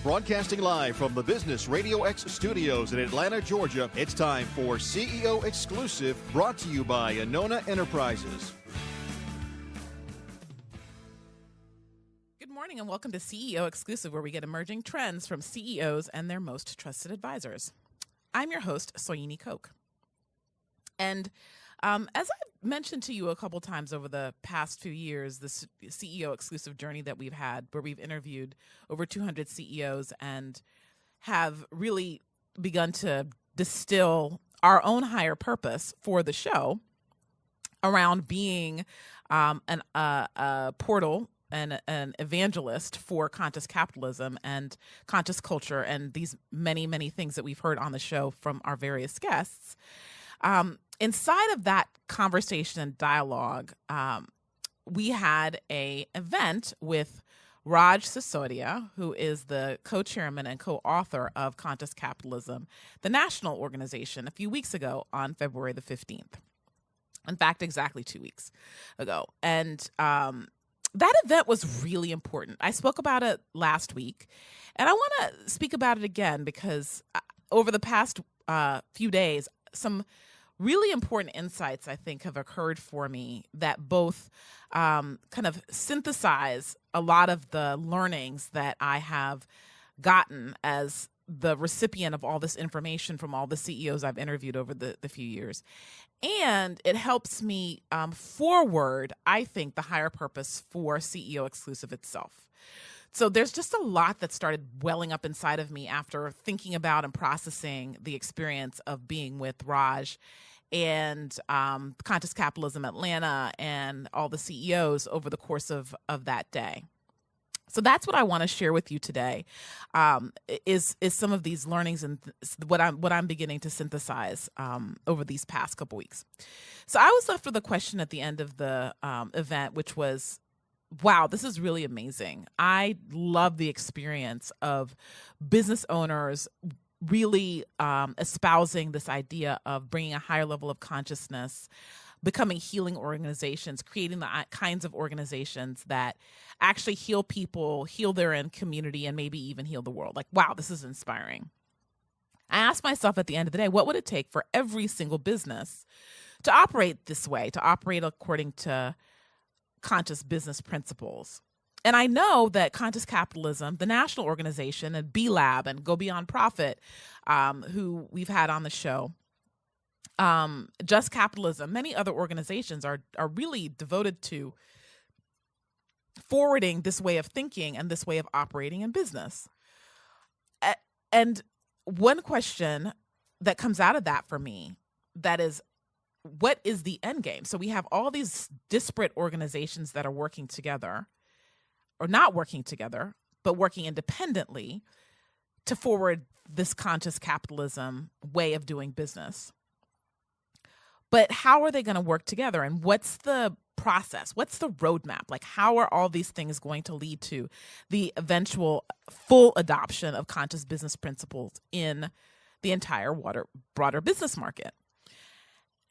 Broadcasting live from the Business Radio X studios in Atlanta, Georgia, it's time for CEO Exclusive, brought to you by Anona Enterprises. Good morning and welcome to CEO Exclusive, where we get emerging trends from CEOs and their most trusted advisors. I'm your host, Soyini Coke. And as I've mentioned to you a couple times over the past few years, this CEO Exclusive journey that we've had, where we've interviewed over 200 CEOs and have really begun to distill our own higher purpose for the show around being a portal and an evangelist for conscious capitalism and conscious culture and these many, many things that we've heard on the show from our various guests. Inside of that conversation and dialogue, we had an event with Raj Sisodia, who is the co-chairman and co-author of Conscious Capitalism, the national organization, a few weeks ago on February the 15th. In fact, exactly 2 weeks ago. And that event was really important. I spoke about it last week, and I want to speak about it again because over the past few days, some really important insights, I think, have occurred for me that both kind of synthesize a lot of the learnings that I have gotten as the recipient of all this information from all the CEOs I've interviewed over the few years. And it helps me forward, I think, the higher purpose for CEO Exclusive itself. So there's just a lot that started welling up inside of me after thinking about and processing the experience of being with Raj and Conscious Capitalism Atlanta and all the CEOs over the course of that day. So that's what I want to share with you today, is some of these learnings and what I'm beginning to synthesize over these past couple weeks. So I was left with a question at the end of the event, which was, wow, this is really amazing. I love the experience of business owners really espousing this idea of bringing a higher level of consciousness, becoming healing organizations, creating the kinds of organizations that actually heal people, heal their own community, and maybe even heal the world. Like, wow, this is inspiring. I asked myself at the end of the day, what would it take for every single business to operate this way, to operate according to conscious business principles? And I know that Conscious Capitalism, the national organization, and B Lab and Go Beyond Profit, who we've had on the show, Just Capitalism, many other organizations are really devoted to forwarding this way of thinking and this way of operating in business. And one question that comes out of that for me, that is, what is the end game? So we have all these disparate organizations that are working together, or not working together, but working independently to forward this conscious capitalism way of doing business. But how are they going to work together? And what's the process? What's the roadmap? Like, how are all these things going to lead to the eventual full adoption of conscious business principles in the entire broader business market?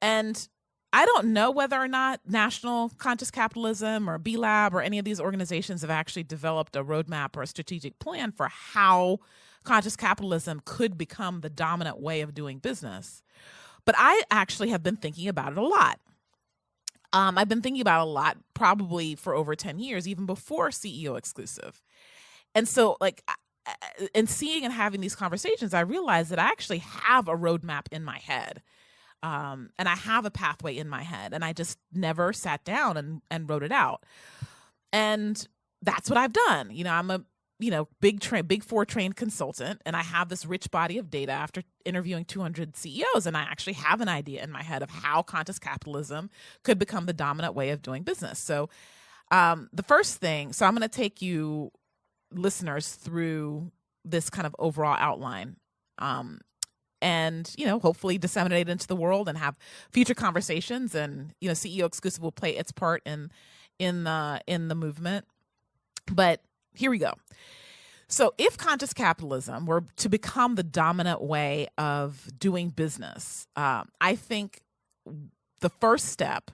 And I don't know whether or not National Conscious Capitalism or B Lab or any of these organizations have actually developed a roadmap or a strategic plan for how conscious capitalism could become the dominant way of doing business. But I actually have been thinking about it a lot. I've been thinking about it a lot probably for over 10 years, even before CEO Exclusive. And so, in seeing and having these conversations, I realized that I actually have a roadmap in my head. And I have a pathway in my head, and I just never sat down and wrote it out. And that's what I've done. You know, I'm a Big Four trained consultant, and I have this rich body of data after interviewing 200 CEOs, and I actually have an idea in my head of how conscious capitalism could become the dominant way of doing business. So the first thing, so I'm going to take you listeners through this kind of overall outline. And, hopefully disseminate it into the world and have future conversations. And, CEO Exclusive will play its part in the movement. But here we go. So if conscious capitalism were to become the dominant way of doing business, I think the first step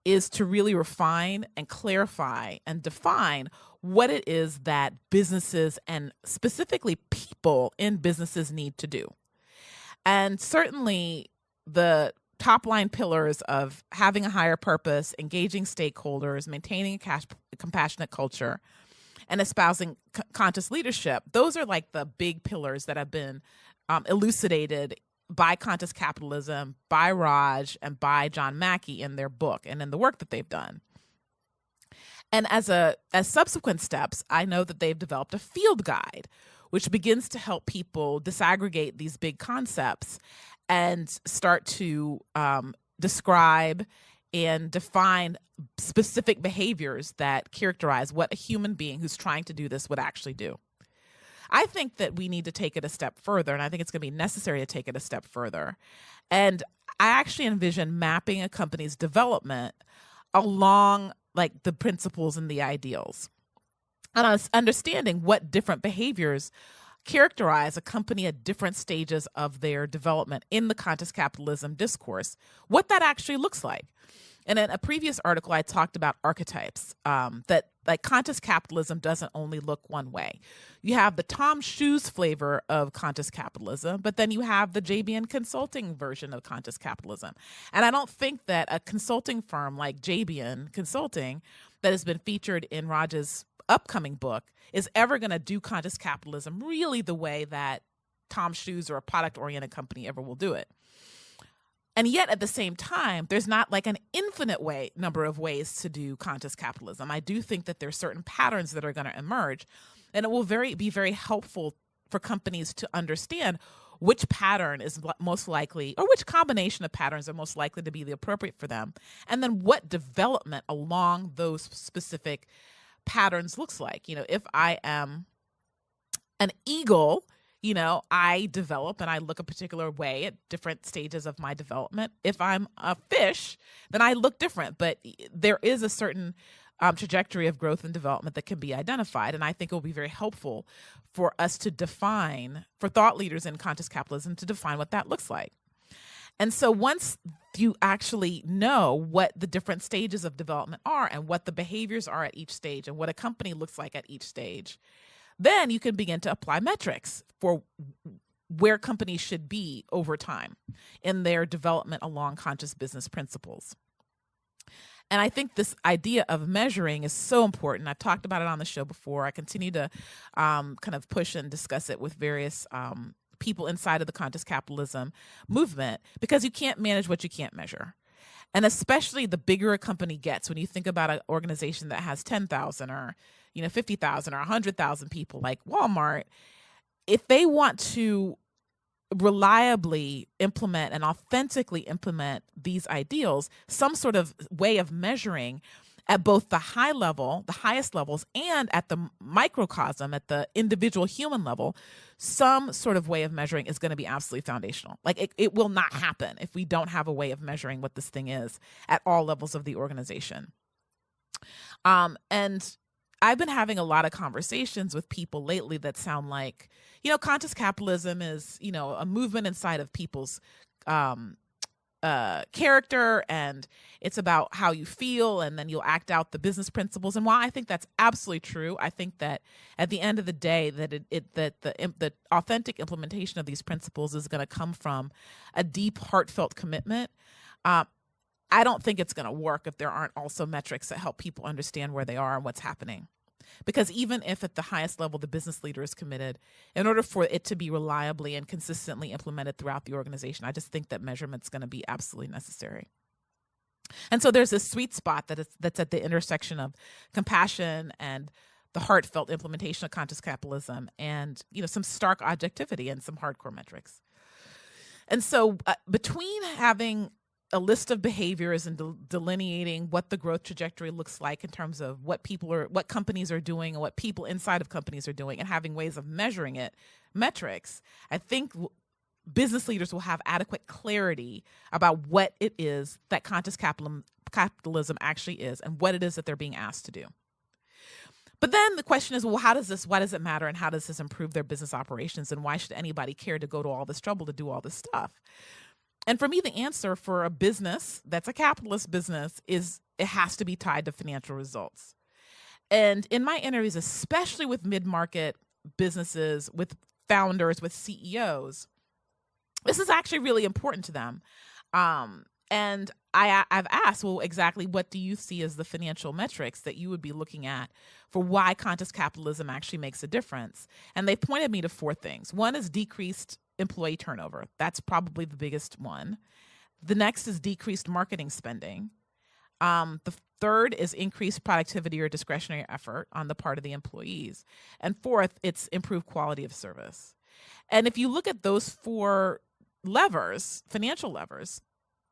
is to really refine and clarify and define what it is that businesses and specifically people in businesses need to do. And certainly the top line pillars of having a higher purpose, engaging stakeholders, maintaining a compassionate culture, and espousing conscious leadership, those are like the big pillars that have been elucidated by Conscious Capitalism, by Raj, and by John Mackey in their book and in the work that they've done. And as subsequent steps, I know that they've developed a field guide, which begins to help people disaggregate these big concepts and start to describe and define specific behaviors that characterize what a human being who's trying to do this would actually do. I think that we need to take it a step further, and I think it's going to be necessary to take it a step further. And I actually envision mapping a company's development along like the principles and the ideals, and understanding what different behaviors characterize a company at different stages of their development in the conscious capitalism discourse, what that actually looks like. And in a previous article, I talked about archetypes, that like conscious capitalism doesn't only look one way. You have the Tom Shoes flavor of conscious capitalism, but then you have the JBN Consulting version of conscious capitalism. And I don't think that a consulting firm like JBN Consulting that has been featured in Raj's upcoming book is ever going to do conscious capitalism really the way that Tom Shoes or a product-oriented company ever will do it. And yet at the same time, there's not like an infinite number of ways to do conscious capitalism. I do think that there's certain patterns that are going to emerge, and it will be very helpful for companies to understand which pattern is most likely, or which combination of patterns are most likely to be the appropriate for them, and then what development along those specific patterns looks like. You know, if I am an eagle, you know, I develop and I look a particular way at different stages of my development. If I'm a fish, then I look different. But there is a certain trajectory of growth and development that can be identified. And I think it will be very helpful for us to define, for thought leaders in conscious capitalism to define what that looks like. And so once you actually know what the different stages of development are and what the behaviors are at each stage and what a company looks like at each stage, then you can begin to apply metrics for where companies should be over time in their development along conscious business principles. And I think this idea of measuring is so important. I've talked about it on the show before. I continue to kind of push and discuss it with various people inside of the conscious capitalism movement, because you can't manage what you can't measure. And especially the bigger a company gets, when you think about an organization that has 10,000 or 50,000 or 100,000 people like Walmart, if they want to reliably implement and authentically implement these ideals, some sort of way of measuring at both the high level, the highest levels, and at the microcosm, at the individual human level, some sort of way of measuring is going to be absolutely foundational. Like it will not happen if we don't have a way of measuring what this thing is at all levels of the organization. And I've been having a lot of conversations with people lately that sound like, conscious capitalism is, a movement inside of people's character, and it's about how you feel, and then you'll act out the business principles. And while I think that's absolutely true, I think that at the end of the day, that the authentic implementation of these principles is going to come from a deep, heartfelt commitment. I don't think it's going to work if there aren't also metrics that help people understand where they are and what's happening. Because even if at the highest level the business leader is committed, in order for it to be reliably and consistently implemented throughout the organization, I just think that measurement's going to be absolutely necessary. And so there's this sweet spot that's at the intersection of compassion and the heartfelt implementation of conscious capitalism, and some stark objectivity and some hardcore metrics. And so between having a list of behaviors and delineating what the growth trajectory looks like in terms of what companies are doing and what people inside of companies are doing, and having ways of measuring it, metrics, I think business leaders will have adequate clarity about what it is that conscious capitalism actually is and what it is that they're being asked to do. But then the question is, well, why does it matter, and how does this improve their business operations, and why should anybody care to go to all this trouble to do all this stuff? And for me, the answer for a business that's a capitalist business is it has to be tied to financial results. And in my interviews, especially with mid-market businesses, with founders, with CEOs, this is actually really important to them. And I've asked, well, exactly what do you see as the financial metrics that you would be looking at for why conscious capitalism actually makes a difference? And they pointed me to 4 things. One is decreased employee turnover. That's probably the biggest one. The next is decreased marketing spending. The third is increased productivity or discretionary effort on the part of the employees. And fourth, it's improved quality of service. And if you look at those 4 levers, financial levers,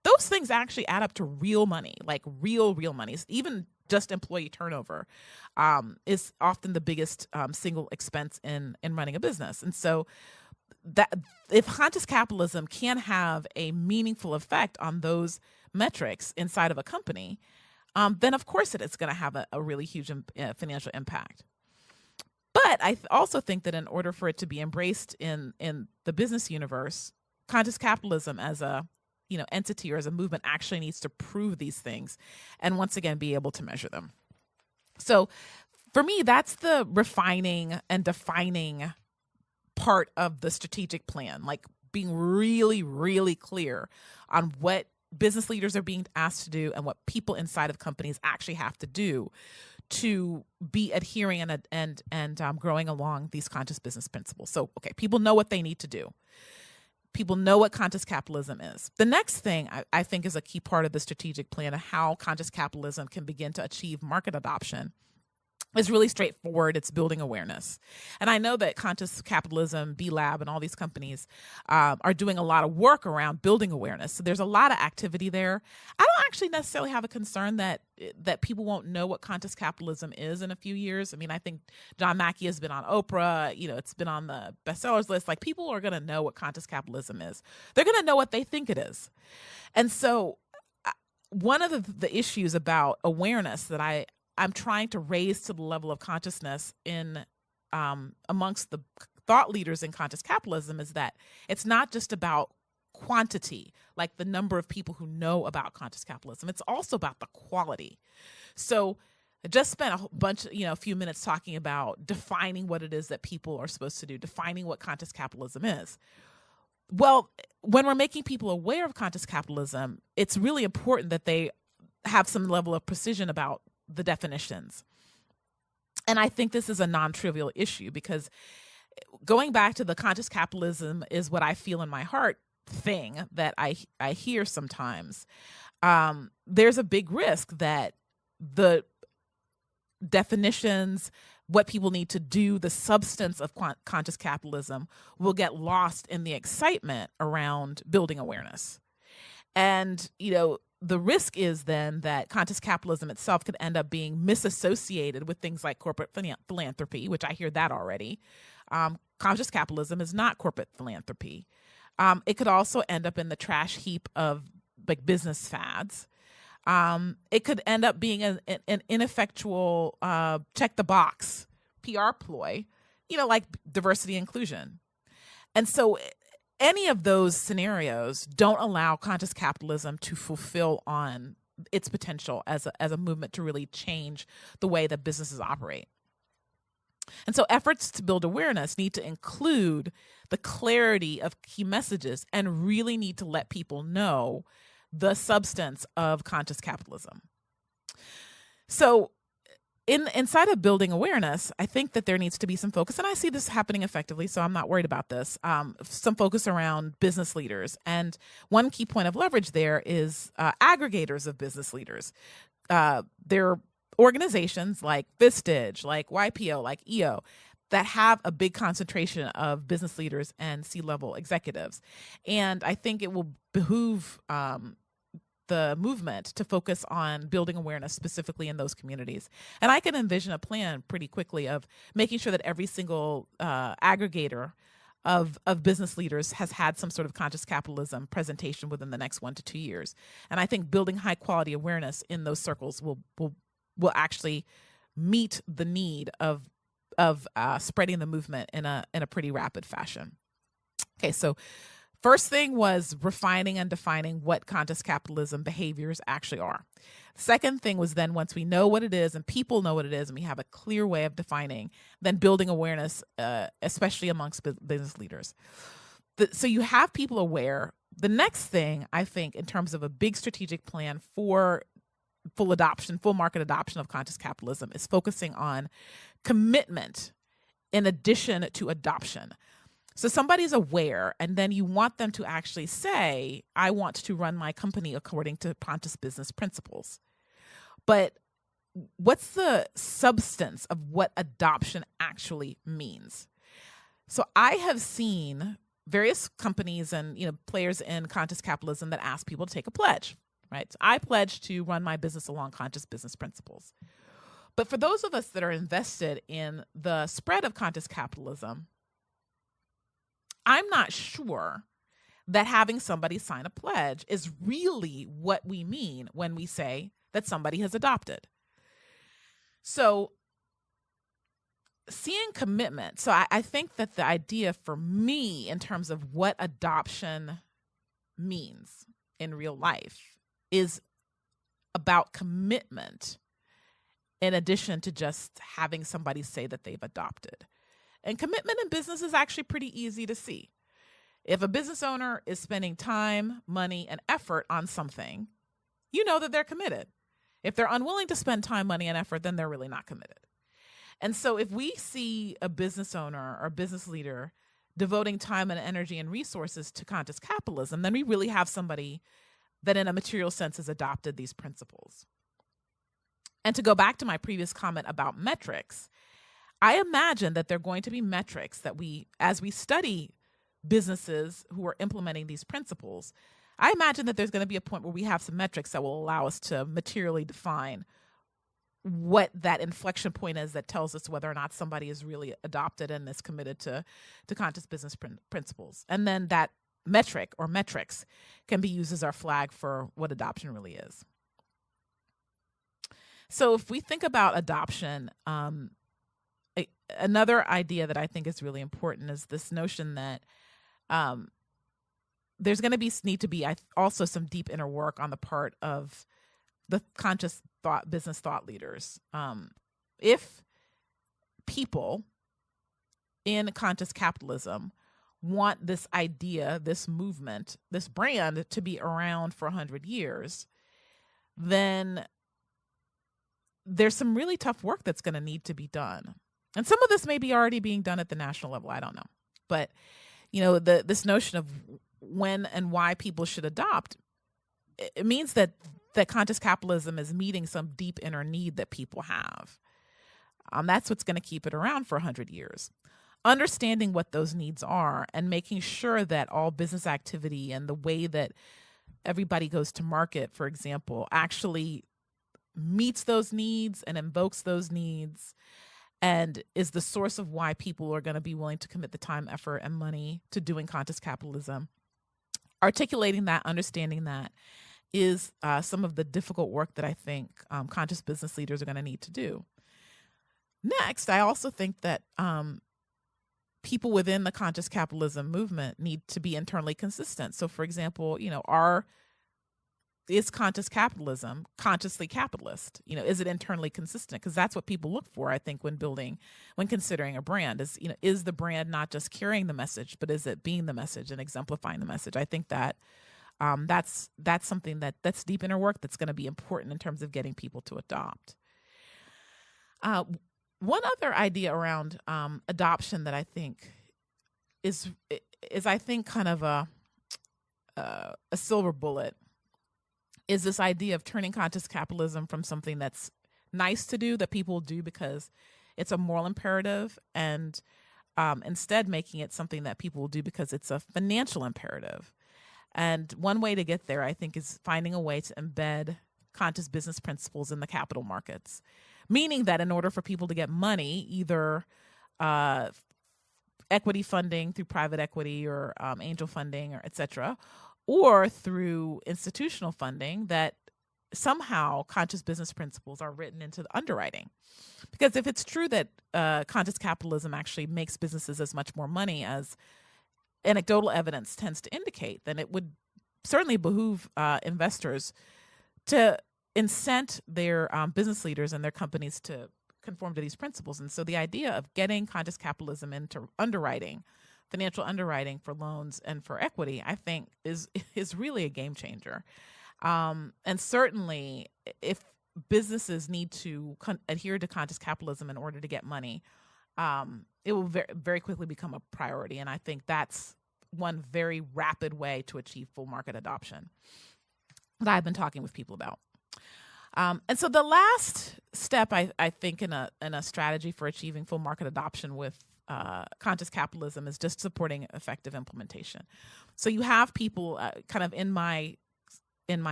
those things actually add up to real money, like real money. Even just employee turnover is often the biggest single expense in running a business. And so that if conscious capitalism can have a meaningful effect on those metrics inside of a company, then of course it is going to have a really huge financial impact. But I also think that in order for it to be embraced in the business universe, conscious capitalism as a entity or as a movement actually needs to prove these things and once again be able to measure them. So for me, that's the refining and defining part of the strategic plan, like being really, really clear on what business leaders are being asked to do and what people inside of companies actually have to do to be adhering and growing along these conscious business principles. So, okay, people know what they need to do. People know what conscious capitalism is. The next thing I think is a key part of the strategic plan of how conscious capitalism can begin to achieve market adoption is really straightforward. It's building awareness. And I know that Conscious Capitalism, B-Lab, and all these companies are doing a lot of work around building awareness. So there's a lot of activity there. I don't actually necessarily have a concern that people won't know what conscious capitalism is in a few years. I mean, I think John Mackey has been on Oprah. It's been on the bestsellers list. Like, people are going to know what conscious capitalism is. They're going to know what they think it is. And so one of the issues about awareness that I'm trying to raise to the level of consciousness in amongst the thought leaders in conscious capitalism is that it's not just about quantity, like the number of people who know about conscious capitalism. It's also about the quality. So I just spent a few minutes talking about defining what it is that people are supposed to do, defining what conscious capitalism is. Well, when we're making people aware of conscious capitalism, it's really important that they have some level of precision about the definitions. And I think this is a non-trivial issue because going back to the conscious capitalism is what I feel in my heart thing that I hear sometimes, there's a big risk that the definitions, what people need to do, the substance of conscious capitalism will get lost in the excitement around building awareness. And, the risk is then that conscious capitalism itself could end up being misassociated with things like corporate philanthropy, which I hear that already. Conscious capitalism is not corporate philanthropy. It could also end up in the trash heap of like business fads. It could end up being an ineffectual check the box PR ploy, like diversity inclusion. And so any of those scenarios don't allow conscious capitalism to fulfill on its potential as a movement to really change the way that businesses operate. And so efforts to build awareness need to include the clarity of key messages and really need to let people know the substance of conscious capitalism. So inside of building awareness, I think that there needs to be some focus, and I see this happening effectively, so I'm not worried about this, some focus around business leaders. And one key point of leverage there is aggregators of business leaders. There are organizations like Vistage, like YPO, like EO, that have a big concentration of business leaders and C-level executives. And I think it will behoove the movement to focus on building awareness specifically in those communities. And I can envision a plan pretty quickly of making sure that every single aggregator of business leaders has had some sort of conscious capitalism presentation within the next 1 to 2 years. And I think building high quality awareness in those circles will actually meet the need of spreading the movement in a pretty rapid fashion. Okay, so First thing was refining and defining what conscious capitalism behaviors actually are. Second thing was then once we know what it is and people know what it is and we have a clear way of defining, then building awareness, especially amongst business leaders. So you have people aware. The next thing, I think, in terms of a big strategic plan for full market adoption of conscious capitalism is focusing on commitment in addition to adoption. So somebody's aware, and then you want them to actually say, I want to run my company according to conscious business principles. But what's the substance of what adoption actually means? So I have seen various companies and players in conscious capitalism that ask people to take a pledge, right? So I pledge to run my business along conscious business principles. But for those of us that are invested in the spread of conscious capitalism, I'm not sure that having somebody sign a pledge is really what we mean when we say that somebody has adopted. So seeing commitment. So I think that the idea for me in terms of what adoption means in real life is about commitment in addition to just having somebody say that they've adopted. And commitment in business is actually pretty easy to see. If a business owner is spending time, money, and effort on something, you know that they're committed. If they're unwilling to spend time, money, and effort, then they're really not committed. And so if we see a business owner or business leader devoting time and energy and resources to conscious capitalism, then we really have somebody that in a material sense has adopted these principles. And to go back to my previous comment about metrics, I imagine that there are going to be metrics that as we study businesses who are implementing these principles, I imagine that there's going to be a point where we have some metrics that will allow us to materially define what that inflection point is that tells us whether or not somebody is really adopted and is committed to conscious business principles. And then that metric or metrics can be used as our flag for what adoption really is. So if we think about adoption, another idea that I think is really important is this notion that there's going to need to be also some deep inner work on the part of the conscious business thought leaders. If people in conscious capitalism want this idea, this movement, this brand to be around for 100 years, then there's some really tough work that's going to need to be done. And some of this may be already being done at the national level. I don't know. But, this notion of when and why people should adopt, it means that conscious capitalism is meeting some deep inner need that people have. That's what's going to keep it around for 100 years. Understanding what those needs are and making sure that all business activity and the way that everybody goes to market, for example, actually meets those needs and invokes those needs and is the source of why people are going to be willing to commit the time, effort, and money to doing conscious capitalism. Articulating that, understanding that is some of the difficult work that I think conscious business leaders are going to need to do. Next, I also think that people within the conscious capitalism movement need to be internally consistent. So, for example, is conscious capitalism consciously capitalist? Is it internally consistent? Because that's what people look for, I think, when considering a brand is the brand not just carrying the message, but is it being the message and exemplifying the message? I think that that's something that's deep inner work that's going to be important in terms of getting people to adopt. One other idea around adoption that I think is I think kind of a silver bullet is this idea of turning conscious capitalism from something that's nice to do, that people do because it's a moral imperative, and instead making it something that people will do because it's a financial imperative. And one way to get there, I think, is finding a way to embed conscious business principles in the capital markets, meaning that in order for people to get money, either equity funding through private equity or angel funding or et cetera, or through institutional funding, that somehow conscious business principles are written into the underwriting. Because if it's true that conscious capitalism actually makes businesses as much more money as anecdotal evidence tends to indicate, then it would certainly behoove investors to incent their business leaders and their companies to conform to these principles. And so the idea of getting conscious capitalism into underwriting, financial underwriting for loans and for equity, I think is really a game changer. And certainly if businesses need to adhere to conscious capitalism in order to get money, it will very quickly become a priority. And I think that's one very rapid way to achieve full market adoption that I've been talking with people about. And so the last step, I think, in a strategy for achieving full market adoption with conscious capitalism is just supporting effective implementation. So you have people kind of in my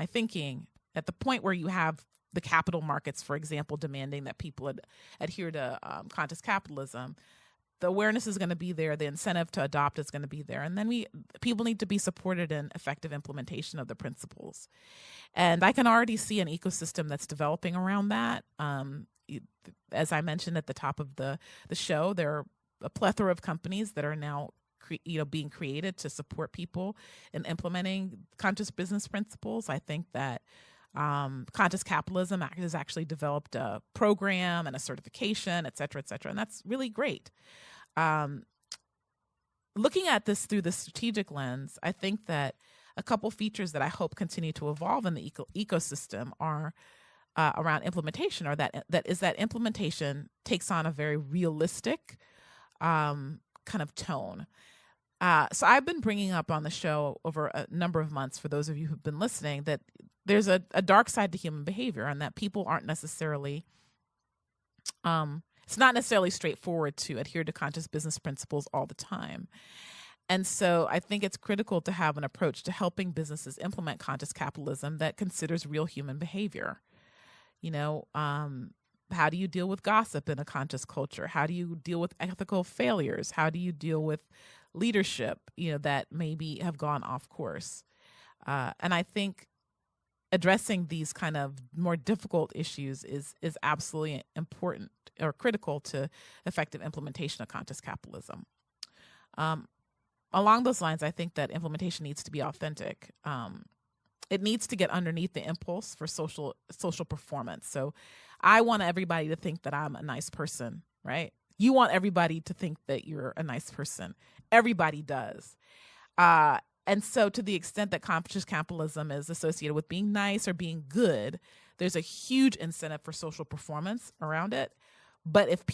thinking at the point where you have the capital markets, for example, demanding that people adhere to conscious capitalism. The awareness is going to be there. The incentive to adopt is going to be there. And then people need to be supported in effective implementation of the principles. And I can already see an ecosystem that's developing around that. As I mentioned at the top of the show, there are a plethora of companies that are now being created to support people in implementing conscious business principles. I think that Conscious Capitalism has actually developed a program and a certification, et cetera, and that's really great. Looking at this through the strategic lens, I think that a couple features that I hope continue to evolve in the ecosystem are around implementation, or that implementation takes on a very realistic kind of tone. So I've been bringing up on the show over a number of months, for those of you who've been listening, that there's a dark side to human behavior, and that people aren't necessarily, it's not necessarily straightforward to adhere to conscious business principles all the time. And so I think it's critical to have an approach to helping businesses implement conscious capitalism that considers real human behavior. How do you deal with gossip in a conscious culture? How do you deal with ethical failures? How do you deal with leadership, that maybe have gone off course? And I think addressing these kind of more difficult issues is absolutely important or critical to effective implementation of conscious capitalism. Along those lines, I think that implementation needs to be authentic. It needs to get underneath the impulse for social performance. So I want everybody to think that I'm a nice person, right? You want everybody to think that you're a nice person. Everybody does. And so to the extent that conscious capitalism is associated with being nice or being good, there's a huge incentive for social performance around it. But if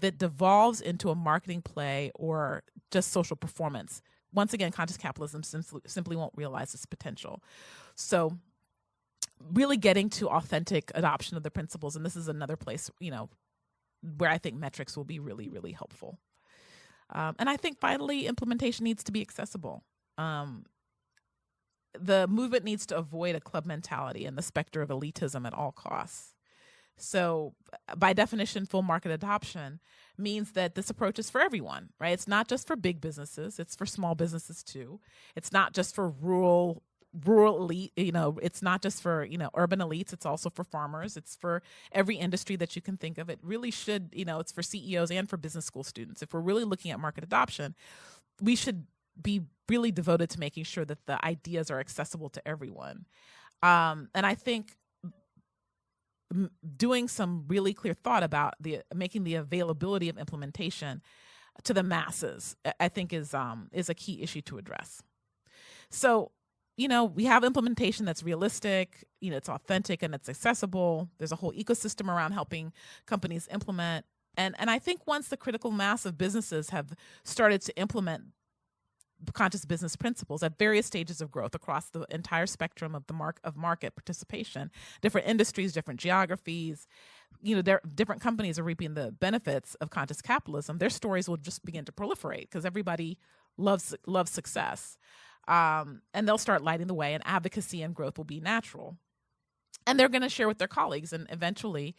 it devolves into a marketing play or just social performance, once again, conscious capitalism simply won't realize its potential. So really getting to authentic adoption of the principles, and this is another place, where I think metrics will be really, really helpful. And I think finally, implementation needs to be accessible. The movement needs to avoid a club mentality and the specter of elitism at all costs. So by definition, full market adoption means that this approach is for everyone, right? It's not just for big businesses. It's for small businesses too. It's not just for rural elite, it's not just for, urban elites. It's also for farmers. It's for every industry that you can think of. It really should, it's for CEOs and for business school students. If we're really looking at market adoption, we should be really devoted to making sure that the ideas are accessible to everyone. And I think doing some really clear thought about making the availability of implementation to the masses, I think is a key issue to address. So, we have implementation that's realistic, it's authentic and it's accessible. There's a whole ecosystem around helping companies implement. And I think once the critical mass of businesses have started to implement conscious business principles at various stages of growth across the entire spectrum of market participation, different industries, different geographies, different companies are reaping the benefits of conscious capitalism, their stories will just begin to proliferate because everybody loves success. And they'll start lighting the way, and advocacy and growth will be natural. And they're going to share with their colleagues, and eventually,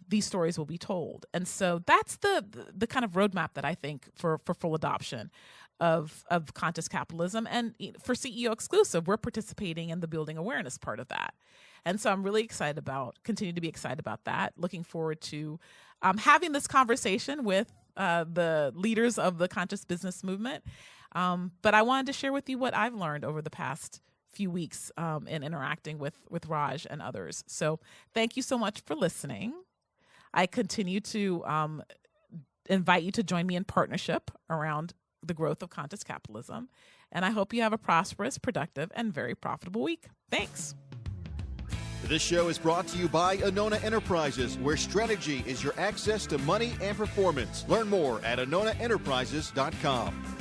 these stories will be told. And so that's the kind of roadmap that I think for full adoption of conscious capitalism. And for CEO Exclusive, we're participating in the building awareness part of that. And so I'm really continue to be excited about that. Looking forward to having this conversation with the leaders of the conscious business movement. But I wanted to share with you what I've learned over the past few weeks in interacting with Raj and others. So thank you so much for listening. I continue to invite you to join me in partnership around the growth of conscious capitalism. And I hope you have a prosperous, productive, and very profitable week. Thanks. This show is brought to you by Anona Enterprises, where strategy is your access to money and performance. Learn more at AnonaEnterprises.com.